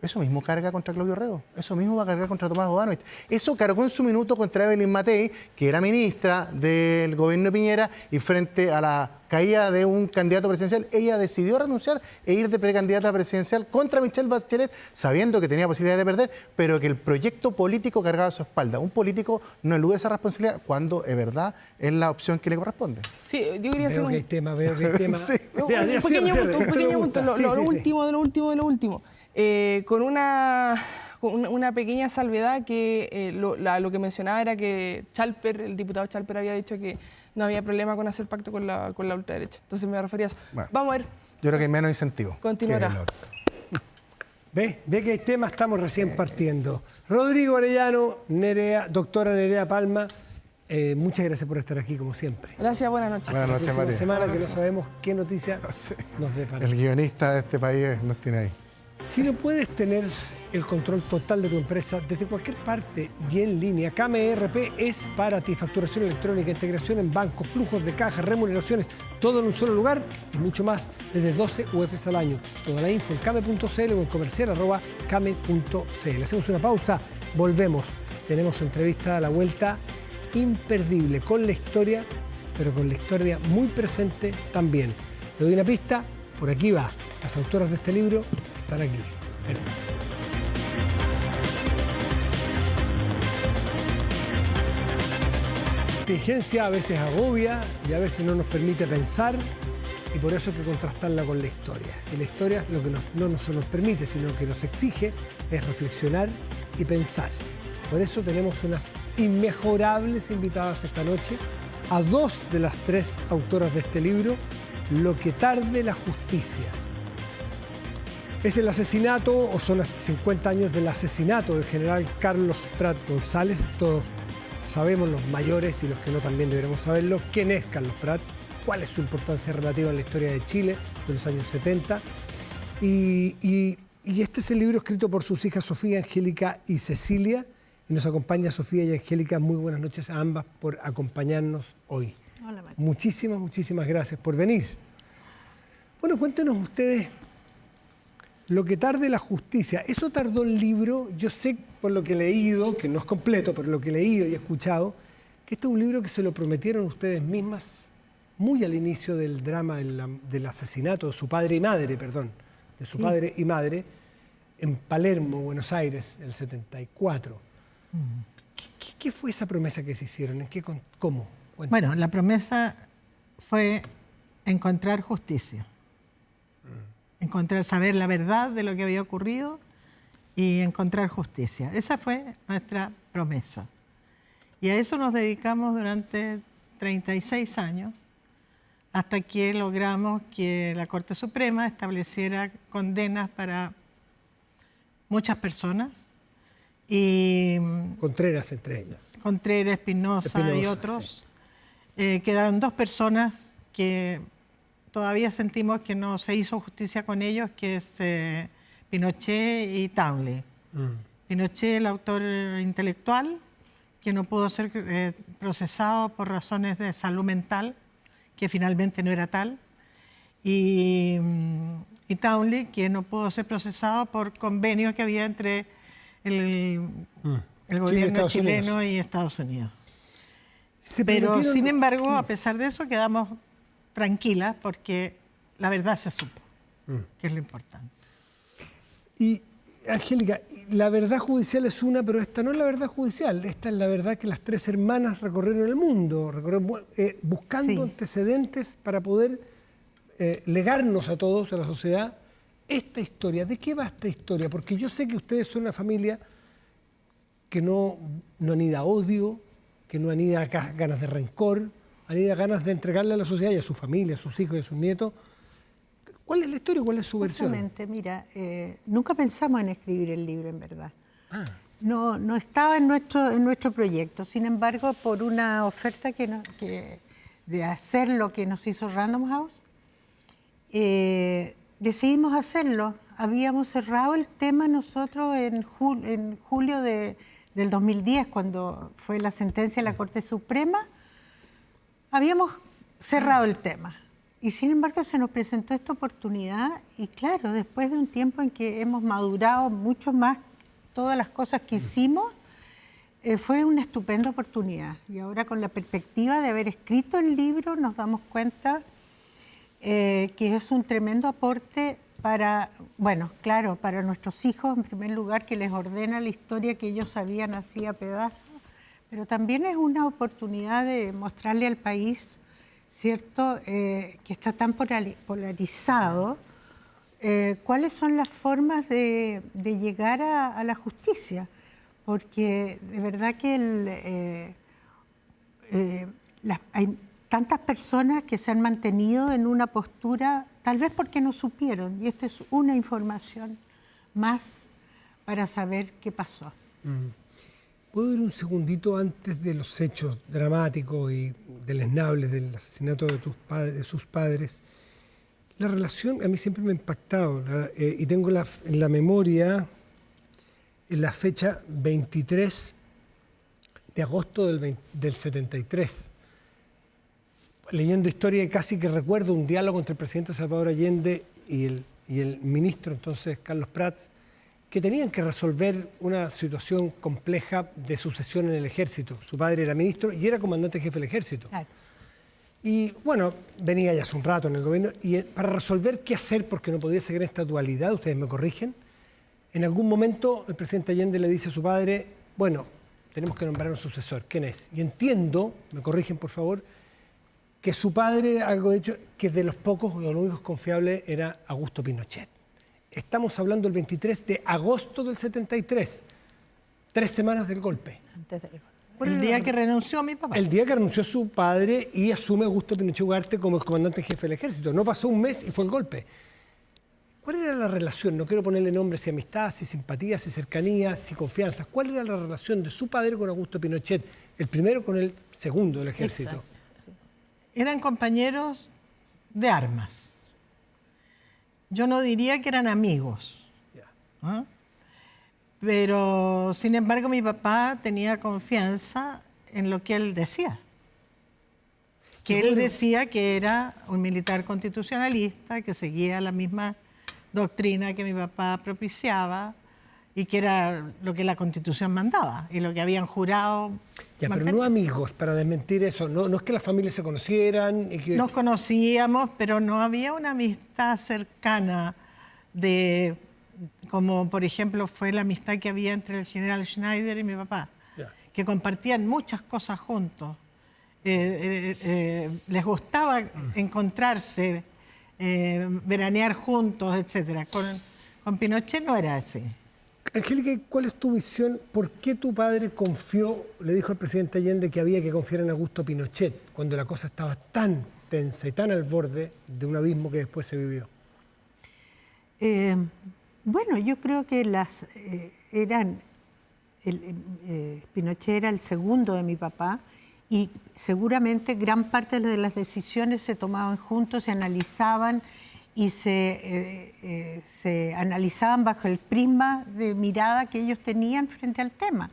Eso mismo carga contra Claudio Rego, eso mismo va a cargar contra Tomás Bodanovich. Eso cargó en su minuto contra Evelyn Matei, que era ministra del gobierno de Piñera, y frente a la caída de un candidato presidencial, ella decidió renunciar e ir de precandidata presidencial contra Michelle Bachelet, sabiendo que tenía posibilidad de perder, pero que el proyecto político cargaba a su espalda. Un político no elude esa responsabilidad cuando, es verdad, es la opción que le corresponde. Sí, yo quería hacer Veo que hay tema. Sí. un pequeño punto, lo último de lo último. Con una pequeña salvedad que lo que mencionaba era que el diputado Chalper había dicho que no había problema con hacer pacto con la ultraderecha. Entonces me refería a eso. Bueno, vamos a ver. Yo creo que hay menos incentivo. Continuará. Ve que hay temas, estamos recién partiendo. Rodrigo Arellano, doctora Nerea Palma, muchas gracias por estar aquí, como siempre. Gracias, buenas noches. Buenas noches, Una Matías. semana que no sabemos qué noticia nos depara. El guionista de este país nos tiene ahí. Si no puedes tener el control total de tu empresa desde cualquier parte y en línea, Kame ERP es para ti. Facturación electrónica, integración en bancos, flujos de caja, remuneraciones, todo en un solo lugar y mucho más desde 12 UFs al año. Toda la info en kame.cl o en comercial@kame.cl. Hacemos una pausa, volvemos. Tenemos entrevista a la vuelta imperdible con la historia, pero con la historia muy presente también. Le doy una pista, por aquí va. Las autoras de este libro están aquí. La contingencia a veces agobia y a veces no nos permite pensar, y por eso hay que contrastarla con la historia. Y la historia lo que no solo nos permite, sino que nos exige es reflexionar y pensar. Por eso tenemos unas inmejorables invitadas esta noche, a dos de las tres autoras de este libro, Lo que tarde la justicia. Es el asesinato, o son las 50 años del asesinato del general Carlos Prat González. Todos sabemos, los mayores y los que no también deberemos saberlo, quién es Carlos Prat, cuál es su importancia relativa en la historia de Chile de los años 70. Y este es el libro escrito por sus hijas Sofía, Angélica y Cecilia. Y nos acompaña Sofía y Angélica. Muy buenas noches a ambas por acompañarnos hoy. Hola, María. Muchísimas gracias por venir. Bueno, cuéntenos ustedes. Lo que tarde la justicia, eso tardó el libro. Yo sé por lo que he leído, que no es completo, pero lo que he leído y he escuchado, que este es un libro que se lo prometieron ustedes mismas muy al inicio del drama del asesinato de su padre y madre, de su padre y madre, en Palermo, Buenos Aires, el 74. ¿Qué fue esa promesa que se hicieron? ¿Cómo? Cuéntame. Bueno, la promesa fue encontrar justicia. Saber la verdad de lo que había ocurrido y encontrar justicia. Esa fue nuestra promesa. Y a eso nos dedicamos durante 36 años, hasta que logramos que la Corte Suprema estableciera condenas para muchas personas. Y Contreras entre ellas. Contreras, Espinosa y otros. Sí. Quedaron 2 personas que todavía sentimos que no se hizo justicia con ellos, que es Pinochet y Townley. Pinochet, el autor intelectual, que no pudo ser procesado por razones de salud mental, que finalmente no era tal. Y Townley, que no pudo ser procesado por convenio que había entre el gobierno chileno y Estados Unidos. Pero, sin embargo, a pesar de eso, quedamos tranquilas porque la verdad se supo, que es lo importante. Y, Angélica, la verdad judicial es una, pero esta no es la verdad judicial. Esta es la verdad que las 3 hermanas recorrieron el mundo, buscando antecedentes para poder legarnos a todos, a la sociedad, esta historia, ¿de qué va esta historia? Porque yo sé que ustedes son una familia que no anida odio, que no anida ganas de rencor, anida ganas de entregarle a la sociedad y a su familia, a sus hijos y a sus nietos. ¿Cuál es la historia y cuál es su versión? Justamente, mira, nunca pensamos en escribir el libro, en verdad. No estaba en nuestro proyecto. Sin embargo, por una oferta de hacer lo que nos hizo Random House, decidimos hacerlo. Habíamos cerrado el tema nosotros en julio del 2010, cuando fue la sentencia de la Corte Suprema. Habíamos cerrado el tema. Y sin embargo se nos presentó esta oportunidad y claro, después de un tiempo en que hemos madurado mucho más todas las cosas que hicimos, fue una estupenda oportunidad. Y ahora con la perspectiva de haber escrito el libro nos damos cuenta que es un tremendo aporte para, bueno, claro, para nuestros hijos en primer lugar, que les ordena la historia que ellos sabían así a pedazos, pero también es una oportunidad de mostrarle al país, ¿cierto?, que está tan polarizado, cuáles son las formas de llegar a la justicia, porque de verdad que hay tantas personas que se han mantenido en una postura, tal vez porque no supieron, y esta es una información más para saber qué pasó. ¿Puedo ir un segundito antes de los hechos dramáticos y deleznables del asesinato de sus padres? La relación a mí siempre me ha impactado y tengo en la memoria en la fecha 23 de agosto del 73. Leyendo historia, casi que recuerdo un diálogo entre el presidente Salvador Allende y el ministro entonces Carlos Prats, que tenían que resolver una situación compleja de sucesión en el ejército. Su padre era ministro y era comandante jefe del ejército. Claro. Y bueno, venía ya hace un rato en el gobierno, y para resolver qué hacer, porque no podía seguir esta dualidad, ustedes me corrigen, en algún momento el presidente Allende le dice a su padre, bueno, tenemos que nombrar un sucesor, ¿quién es? Y entiendo, me corrigen por favor, que su padre, algo de hecho, que de los pocos o los únicos confiables era Augusto Pinochet. Estamos hablando del 23 de agosto del 73, 3 semanas del golpe. Antes del golpe. El día que renunció mi papá. El día que renunció su padre y asume Augusto Pinochet Ugarte como el comandante en jefe del ejército. No pasó un mes y fue el golpe. ¿Cuál era la relación? No quiero ponerle nombre, si amistad, si simpatía, si cercanía, si confianza. ¿Cuál era la relación de su padre con Augusto Pinochet? El primero con el segundo del ejército. Exacto, sí. Eran compañeros de armas. Yo no diría que eran amigos. ¿Ah? Pero, sin embargo, mi papá tenía confianza en lo que él decía. Que él decía que era un militar constitucionalista, que seguía la misma doctrina que mi papá propiciaba y que era lo que la Constitución mandaba y lo que habían jurado. Ya, pero no amigos, para desmentir eso. No es que las familias se conocieran. Y que... Nos conocíamos, pero no había una amistad cercana como por ejemplo fue la amistad que había entre el general Schneider y mi papá, que compartían muchas cosas juntos. Les gustaba encontrarse, veranear juntos, etc. Con Pinochet no era así. Angélica, ¿cuál es tu visión? ¿Por qué tu padre le dijo al presidente Allende que había que confiar en Augusto Pinochet cuando la cosa estaba tan tensa y tan al borde de un abismo que después se vivió? Bueno, yo creo que Pinochet era el segundo de mi papá y seguramente gran parte de las decisiones se tomaban juntos, se analizaban y se analizaban bajo el prisma de mirada que ellos tenían frente al tema.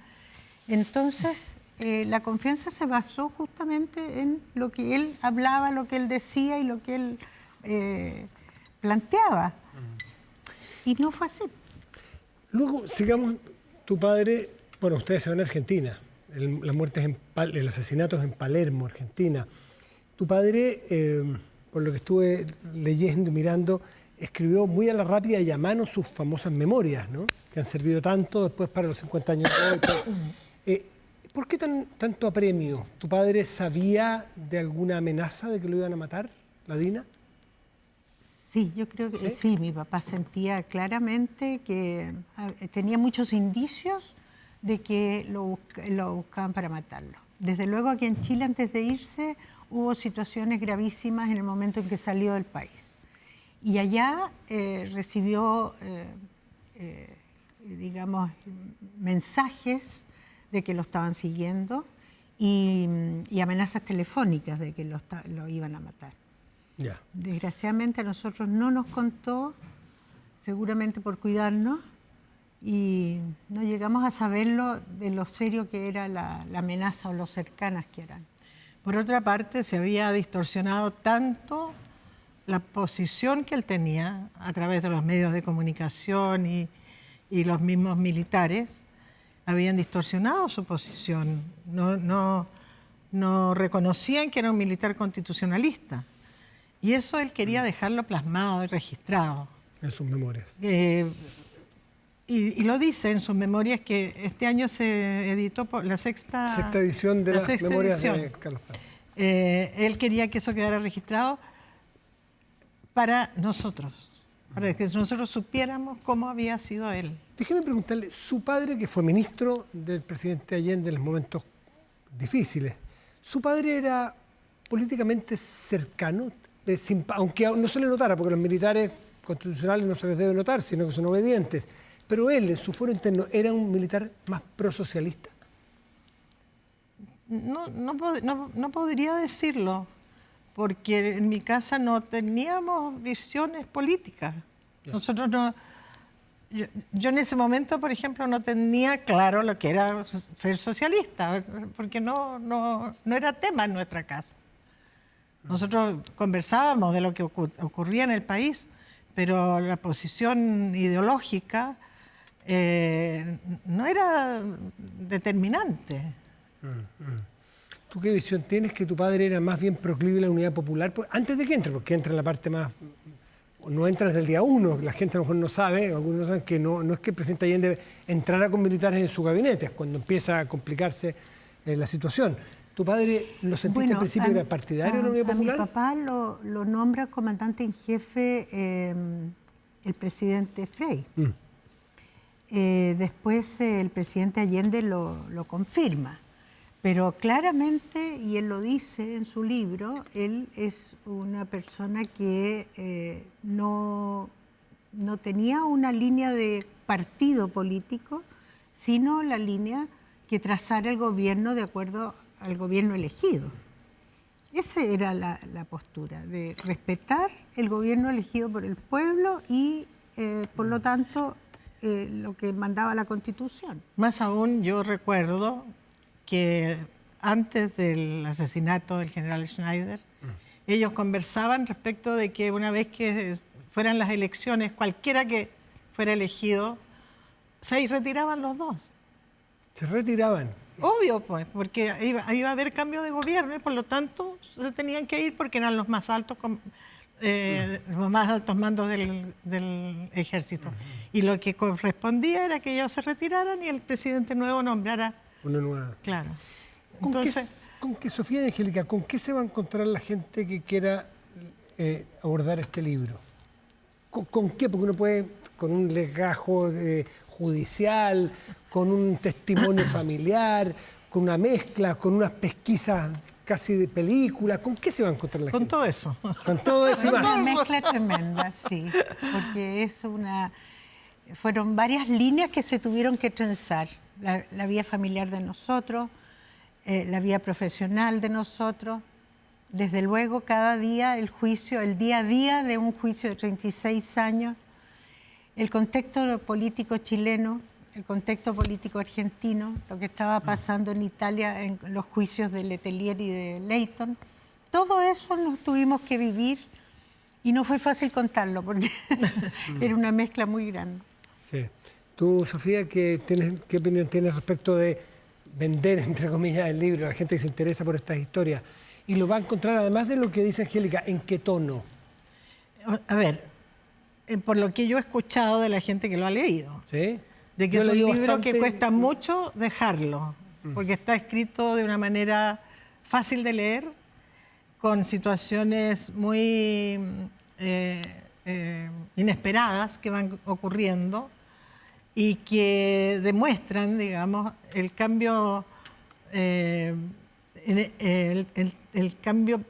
Entonces, la confianza se basó justamente en lo que él hablaba, lo que él decía y lo que él planteaba. Y no fue así. Luego, sigamos, tu padre, bueno, ustedes se van a Argentina, las muertes, el asesinato es en Palermo, Argentina. Tu padre, por lo que estuve leyendo, mirando, escribió muy a la rápida y a mano sus famosas memorias, ¿no? Que han servido tanto después para los 50 años de hoy. ¿Por qué tanto apremio? ¿Tu padre sabía de alguna amenaza de que lo iban a matar, la Dina? Sí, yo creo que sí, mi papá sentía claramente que tenía muchos indicios de que lo buscaban para matarlo. Desde luego aquí en Chile, antes de irse, hubo situaciones gravísimas en el momento en que salió del país. Y allá recibió, digamos, mensajes de que lo estaban siguiendo y amenazas telefónicas de que lo iban a matar. Ya. Desgraciadamente a nosotros no nos contó, seguramente por cuidarnos, y no llegamos a saberlo de lo serio que era la amenaza o lo cercanas que eran. Por otra parte, se había distorsionado tanto la posición que él tenía a través de los medios de comunicación y los mismos militares, habían distorsionado su posición. No reconocían que era un militar constitucionalista. Y eso él quería dejarlo plasmado y registrado. En sus memorias. Y lo dice en sus memorias, que este año se editó por la sexta edición de las memorias de Carlos Prats. Él quería que eso quedara registrado para nosotros, para que nosotros supiéramos cómo había sido él. Déjeme preguntarle, su padre, que fue ministro del presidente Allende en los momentos difíciles, ¿su padre era políticamente cercano? Aunque no se le notara, porque los militares constitucionales no se les debe notar, sino que son obedientes. Pero él, en su fuero interno, ¿era un militar más prosocialista? No podría decirlo, porque en mi casa no teníamos visiones políticas. Nosotros no... Yo en ese momento, por ejemplo, no tenía claro lo que era ser socialista, porque no era tema en nuestra casa. Nosotros conversábamos de lo que ocurría en el país, pero la posición ideológica no era determinante. ¿Tú qué visión tienes? Que tu padre era más bien proclive a la unidad popular, antes de que entre, porque entra en la parte más... No entra desde el día 1, la gente a lo mejor no sabe, algunos no saben que no es que el presidente Allende entrara con militares en su gabinete, es cuando empieza a complicarse la situación. ¿Tu padre lo sentiste al principio era partidario de la Unidad Popular? Mi papá lo nombra comandante en jefe el presidente Frei. Después el presidente Allende lo confirma. Pero claramente, y él lo dice en su libro, él es una persona que no tenía una línea de partido político, sino la línea que trazara el gobierno de acuerdo al gobierno elegido. Esa era la postura, de respetar el gobierno elegido por el pueblo y, por lo tanto, lo que mandaba la Constitución. Más aún, yo recuerdo que antes del asesinato del general Schneider, ellos conversaban respecto de que una vez que fueran las elecciones, cualquiera que fuera elegido, se retiraban los dos. ¿Se retiraban? Obvio, pues, porque iba a haber cambio de gobierno y por lo tanto se tenían que ir porque eran los más altos mandos del ejército. Y lo que correspondía era que ellos se retiraran y el presidente nuevo nombrara una nueva. Claro. ¿Con qué, Sofía y Angélica, con qué se va a encontrar la gente que quiera abordar este libro? ¿Con qué? Porque uno puede, con un legajo judicial, con un testimonio familiar, con una mezcla, con unas pesquisas casi de película. ¿Con qué se va a encontrar la gente? Con todo eso. Con todo eso y más. Una mezcla tremenda, sí. Porque fueron varias líneas que se tuvieron que trenzar. La vida familiar de nosotros, la vida profesional de nosotros. Desde luego, cada día el juicio, el día a día de un juicio de 36 años, el contexto político chileno, el contexto político argentino, lo que estaba pasando en Italia en los juicios de Letelier y de Leyton, todo eso nos tuvimos que vivir y no fue fácil contarlo porque era una mezcla muy grande. Sí. Tú, Sofía, ¿qué opinión tienes respecto de vender, entre comillas, el libro a la gente que se interesa por estas historias? Y lo va a encontrar, además de lo que dice Angélica, ¿en qué tono? A ver, por lo que yo he escuchado de la gente que lo ha leído, ¿sí? De que es un libro que cuesta mucho dejarlo, porque está escrito de una manera fácil de leer, con situaciones muy inesperadas que van ocurriendo y que demuestran, digamos, el cambio, el cambio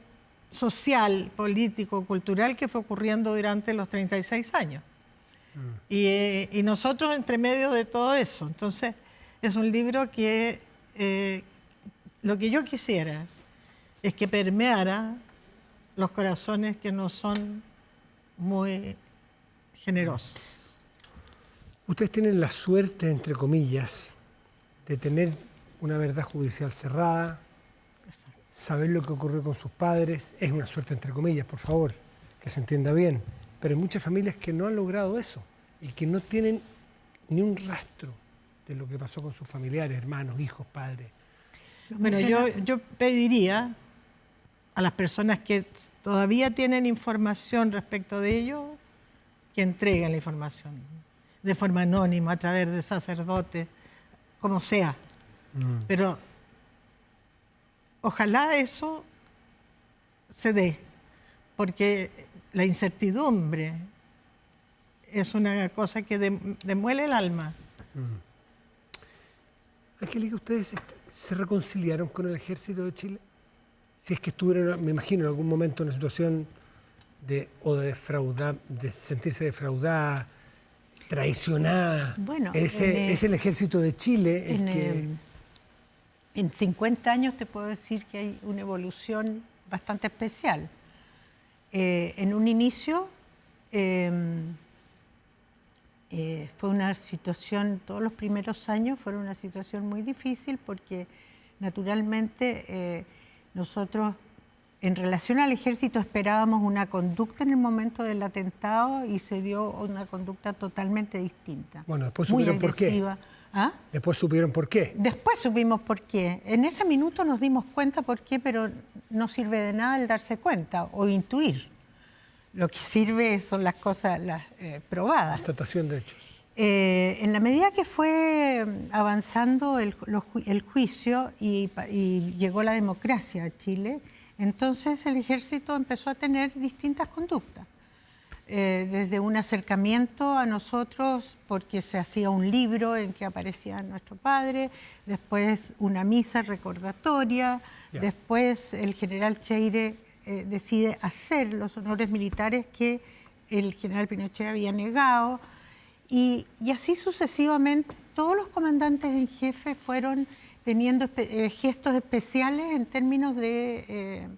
social, político, cultural que fue ocurriendo durante los 36 años. Y nosotros entre medio de todo eso. Entonces, es un libro que lo que yo quisiera es que permeara los corazones que no son muy generosos. Ustedes tienen la suerte, entre comillas, de tener una verdad judicial cerrada, saber lo que ocurrió con sus padres. Es una suerte, entre comillas, por favor, que se entienda bien. Pero hay muchas familias que no han logrado eso y que no tienen ni un rastro de lo que pasó con sus familiares, hermanos, hijos, padres. Bueno, yo pediría a las personas que todavía tienen información respecto de ello que entreguen la información de forma anónima, a través de sacerdotes, como sea. Pero ojalá eso se dé, porque la incertidumbre es una cosa que demuele el alma. Angélica, ¿ustedes se reconciliaron con el Ejército de Chile? Si es que estuvieron, me imagino, en algún momento en una situación de sentirse defraudada, traicionada. Bueno, es el Ejército de Chile el que... En 50 años te puedo decir que hay una evolución bastante especial. En un inicio fue una situación, todos los primeros años fueron una situación muy difícil porque naturalmente nosotros en relación al ejército esperábamos una conducta en el momento del atentado y se dio una conducta totalmente distinta. Bueno, después supieron por qué. ¿Ah? Después supieron por qué. Después supimos por qué. En ese minuto nos dimos cuenta por qué, pero no sirve de nada el darse cuenta o intuir. Lo que sirve son las cosas probadas. Constatación de hechos. En la medida que fue avanzando el juicio y llegó la democracia a Chile, entonces el ejército empezó a tener distintas conductas. Desde un acercamiento a nosotros porque se hacía un libro en que aparecía nuestro padre, después una misa recordatoria, después el general Cheire decide hacer los honores militares que el general Pinochet había negado y así sucesivamente todos los comandantes en jefe fueron teniendo gestos especiales en términos de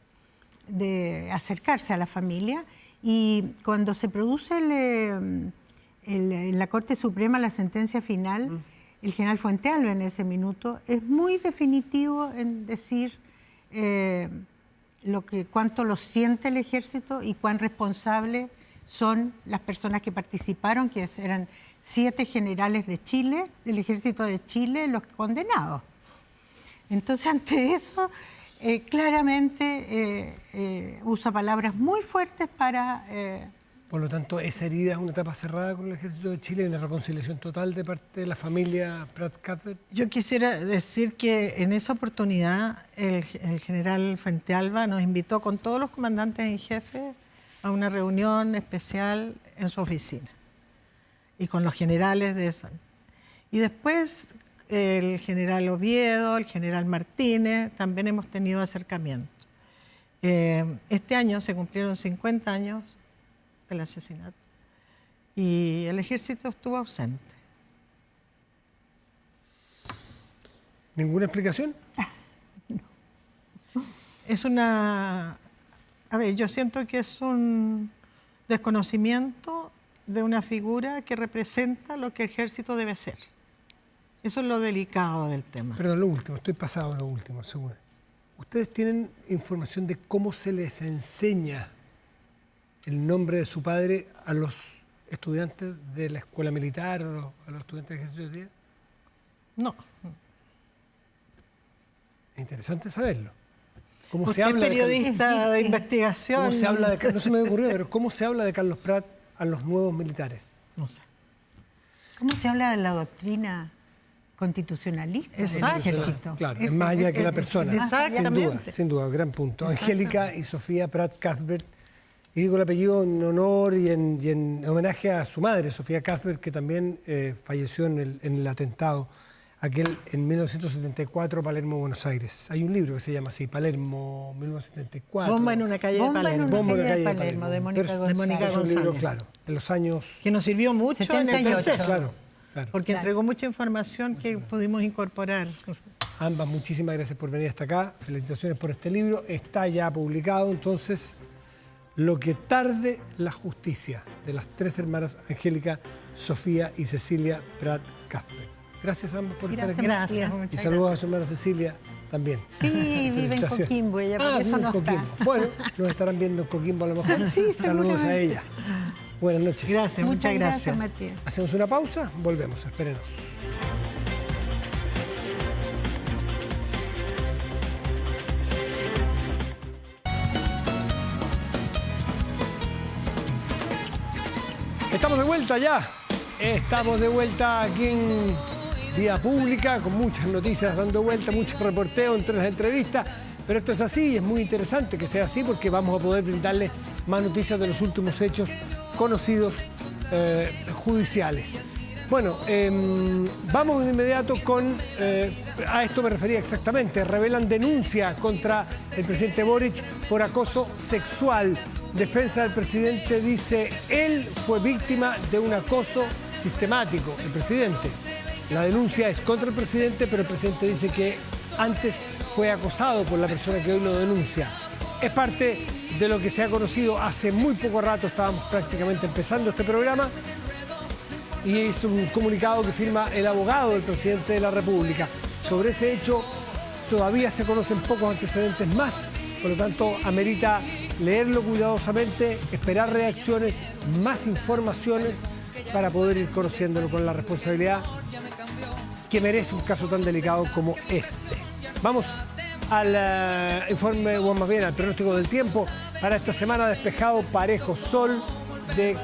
acercarse a la familia. Y cuando se produce en la Corte Suprema la sentencia final, el general Fuentealba en ese minuto es muy definitivo en decir cuánto lo siente el ejército y cuán responsables son las personas que participaron, que eran 7 generales de Chile, del ejército de Chile, los condenados. Entonces, ante eso... claramente usa palabras muy fuertes para... Por lo tanto, esa herida es una etapa cerrada con el Ejército de Chile, una reconciliación total de parte de la familia Prat-Cuthbert. Yo quisiera decir que en esa oportunidad el general Fuentealba nos invitó con todos los comandantes en jefe a una reunión especial en su oficina y con los generales de esa. Y después... el general Oviedo, el general Martínez, también hemos tenido acercamiento. Este año se cumplieron 50 años del asesinato y el ejército estuvo ausente. ¿Ninguna explicación? No. Es una... A ver, yo siento que es un desconocimiento de una figura que representa lo que el ejército debe ser. Eso es lo delicado del tema. Perdón, lo último, estoy pasado en lo último, seguro. ¿Ustedes tienen información de cómo se les enseña el nombre de su padre a los estudiantes de la escuela militar o a los estudiantes del ejército de día? No. Es interesante saberlo. ¿Cómo Usted se habla es periodista de investigación. ¿Cómo se habla no se me ocurrió, pero ¿cómo se habla de Carlos Prat a los nuevos militares? No sé. ¿Cómo se habla de la doctrina constitucionalista del ejército? Claro, es más allá que la persona. Exactamente. Sin duda, gran punto. Angélica y Sofía Prat-Cuthbert, Y digo el apellido en honor y en homenaje a su madre, Sofía Cuthbert, que también falleció en el atentado, aquel en 1974, Palermo, Buenos Aires. Hay un libro que se llama así, Palermo, 1974. Bomba en una calle de Palermo. Bomba en una calle de Palermo, de Mónica González. Es un libro, claro, de los años... Que nos sirvió mucho en el 78. proceso. Claro. Porque entregó mucha información que pudimos incorporar. Ambas, muchísimas gracias por venir hasta acá. Felicitaciones por este libro. Está ya publicado, entonces, Lo que tarde la justicia, de las 3 hermanas Angélica, Sofía y Cecilia Prat Cuthbert. Gracias a ambos por estar aquí. Gracias. Y saludos a su hermana Cecilia también. Sí, vive en Coquimbo, ella por eso no Coquimbo. está. Bueno, nos estarán viendo en Coquimbo a lo mejor. Sí, saludos a ella. Buenas noches. Gracias, muchas gracias. Matías. Hacemos una pausa, volvemos, espérenos. Estamos de vuelta ya. Estamos de vuelta aquí en Vía Pública, con muchas noticias dando vuelta, mucho reporteo entre las entrevistas. Pero esto es así y es muy interesante que sea así porque vamos a poder brindarles más noticias de los últimos hechos conocidos judiciales. Bueno, vamos de inmediato con... a esto me refería exactamente. Revelan denuncia contra el presidente Boric por acoso sexual. Defensa del presidente dice, él fue víctima de un acoso sistemático, el presidente. La denuncia es contra el presidente, pero el presidente dice que antes fue acosado por la persona que hoy lo denuncia. Es parte de lo que se ha conocido hace muy poco rato, estábamos prácticamente empezando este programa, y es un comunicado que firma el abogado del presidente de la República. Sobre ese hecho todavía se conocen pocos antecedentes más, por lo tanto amerita leerlo cuidadosamente, esperar reacciones, más informaciones para poder ir conociéndolo con la responsabilidad que merece un caso tan delicado como este. Vamos al informe, o más bien al pronóstico del tiempo para esta semana. Despejado, parejo, sol de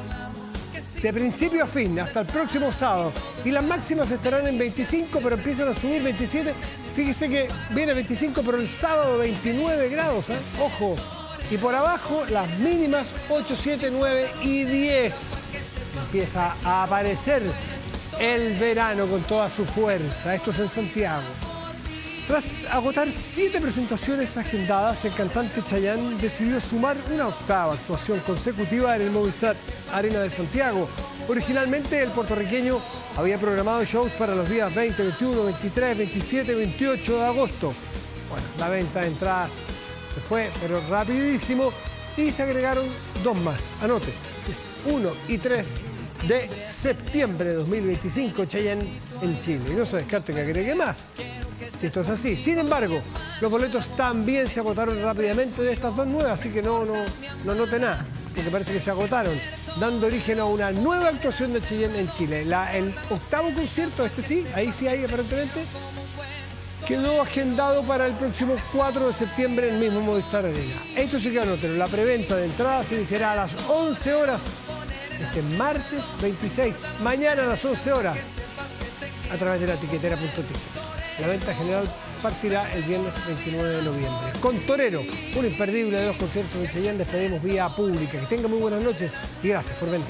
principio a fin, hasta el próximo sábado. Y las máximas estarán en 25, pero empiezan a subir 27. Fíjese que viene 25, pero el sábado 29 grados, ¿eh? Ojo. Y por abajo las mínimas 8, 7, 9 y 10. Empieza a aparecer el verano con toda su fuerza. Esto es en Santiago. Tras agotar 7 presentaciones agendadas, el cantante Chayanne decidió sumar una 8ª actuación consecutiva en el Movistar Arena de Santiago. Originalmente, el puertorriqueño había programado shows para los días 20, 21, 23, 27 y 28 de agosto. Bueno, la venta de entradas se fue, pero rapidísimo, y se agregaron 2 más. Anote, 1 y 3 de septiembre de 2025, Chayanne en Chile. Y no se descarte que agregue más, si esto es así. Sin embargo, los boletos también se agotaron rápidamente de estas 2 nuevas, así que no note nada, porque parece que se agotaron, dando origen a una nueva actuación de Chayanne en Chile. El 8º concierto, este sí, ahí sí hay aparentemente, quedó agendado para el próximo 4 de septiembre en el mismo Movistar Arena. Esto sí que anótelo, la preventa de entradas iniciará a las 11 horas este martes 26, mañana a las 11 horas, a través de la tiquetera.ticket. La venta general partirá el viernes 29 de noviembre. Con Torero, un imperdible de los conciertos de Chayanne, despedimos Vía Pública. Que tengan muy buenas noches y gracias por venir.